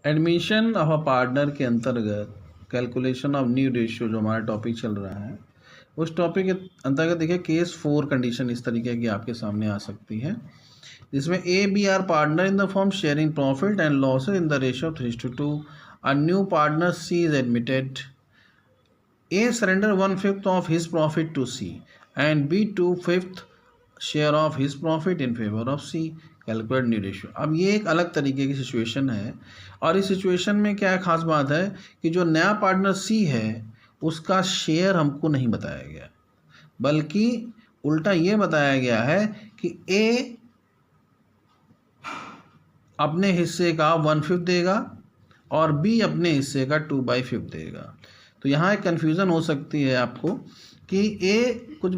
Admission of a partner के अंतर्गत calculation of new ratio जो हमारा टॉपिक चल रहा है, उस टॉपिक के अंतर्गत देखिए केस 4 कंडीशन इस तरीके की आपके सामने आ सकती है, जिसमें A B are partner in the form sharing profit and losses in the ratio 3:2. A new partner C is admitted. A surrender 1/5 of his profit to C and B 2/5 share of his profit in favor of C. Calculate new ratio. अब ये एक अलग तरीके की situation है, और इस situation में क्या खास बात है कि जो नया पार्टनर C है उसका शेयर हमको नहीं बताया गया, बल्कि उल्टा ये बताया गया है कि A अपने हिस्से का 1/5 देगा और B अपने हिस्से का 2/5 देगा. तो यहाँ एक कन्फ्यूज़न हो सकती है आपको कि A कुछ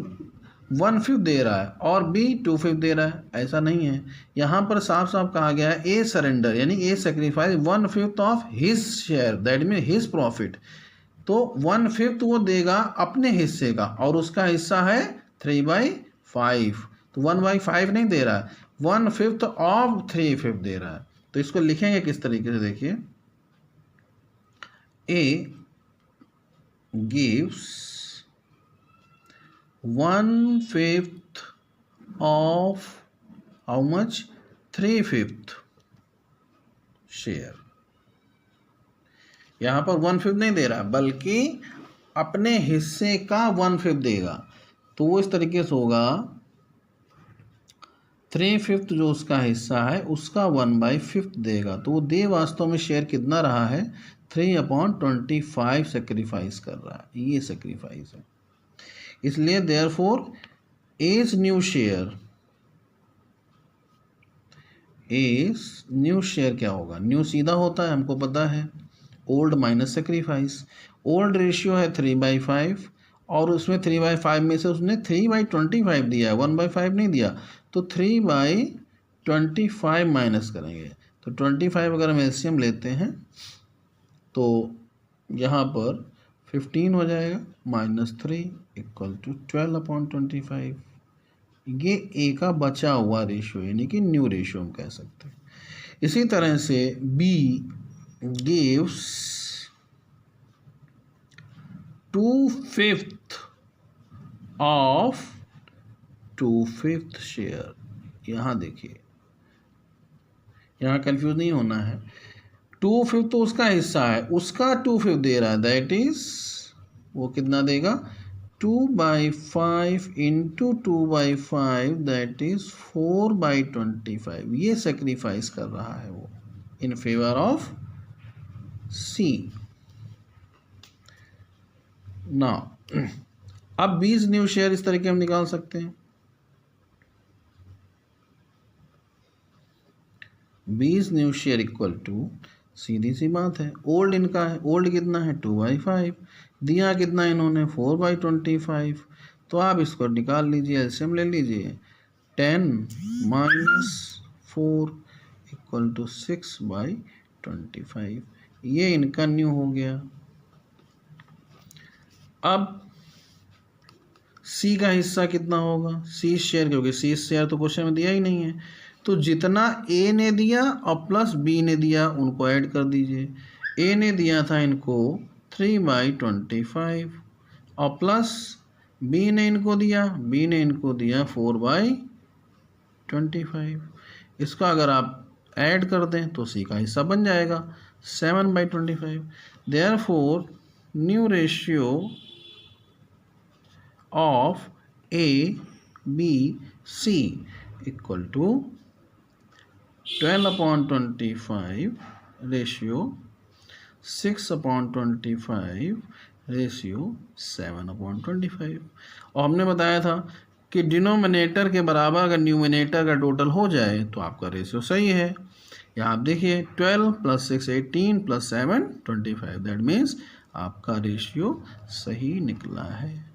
1/5 दे रहा है और B 2/5 दे रहा है. ऐसा नहीं है, यहाँ पर साफ साफ कहा गया है A सरेंडर यानी A sacrifice 1/5 of his share, that mean his profit. तो 1/5 वो देगा अपने हिस्से का और उसका हिस्सा है 3/5. तो 1/5 नहीं दे रहा है, 1/5 ऑफ 3/5 दे रहा है. तो इसको लिखेंगे किस तरीके से, देखिए A gives 1/5 of how much? 3/5 share. यहाँ पर 1/5 नहीं दे रहा बल्कि अपने हिस्से का 1/5 देगा. तो वो इस तरीके से होगा 3/5 जो उसका हिस्सा है उसका 1/5 देगा. तो वो दे वास्तव में शेयर कितना रहा है, 3/25 सेक्रीफाइस कर रहा है. ये सेक्रीफाइस है. इसलिए देयरफॉर एज न्यू शेयर क्या होगा, न्यू सीधा होता है हमको पता है, old minus sacrifice. Old ratio है 3/5 और उसमें 3/5 में से उसने 3/25 दिया है, 1/5 नहीं दिया. तो 3/25 माइनस करेंगे तो 25 अगर हम एलसीएम लेते हैं तो यहाँ पर 15 हो जाएगा, -3 = 12/25. ये ए का बचा हुआ रेशियो यानी कि न्यू रेशियो हम कह सकते हैं. इसी तरह से बी गिव्स 2/5 ऑफ 2/5 शेयर. यहाँ देखिए, यहाँ कंफ्यूज नहीं होना है. 2/5 तो उसका हिस्सा है, उसका 2/5 दे रहा है, दैट इज वो कितना देगा, 2/5 इंटू 2/5 दैट इज 4/25. ये सेक्रीफाइस कर रहा है वो in favour of C. Now अब 20 न्यू शेयर इस तरीके हम निकाल सकते हैं. 20 न्यू शेयर इक्वल टू, सीधी सी बात है, ओल्ड इनका है, ओल्ड कितना है 2/5, दिया कितना इन्होंने 4/25. तो आप इसको निकाल लीजिए, एलसीएम ले लीजिए. 10 - 4 = 6/25. ये इनका न्यू हो गया. अब सी का हिस्सा कितना होगा, सी शेयर, क्योंकि सी शेयर तो क्वेश्चन में दिया ही नहीं है. तो जितना ए ने दिया और प्लस बी ने दिया उनको ऐड कर दीजिए. ए ने दिया था इनको 3/25 और प्लस बी ने इनको दिया 4/25. इसका अगर आप ऐड कर दें तो सी का हिस्सा बन जाएगा 7/25. Therefore new ratio of A B C equal to 12/25 ratio 6/25 ratio 7/25. और हमने बताया था कि डिनोमिनेटर के बराबर अगर न्यूमिनेटर का टोटल हो जाए तो आपका रेशियो सही है. यहाँ आप देखिए 12 + 6 18 + 7 25, दैट मीन्स आपका रेशियो सही निकला है.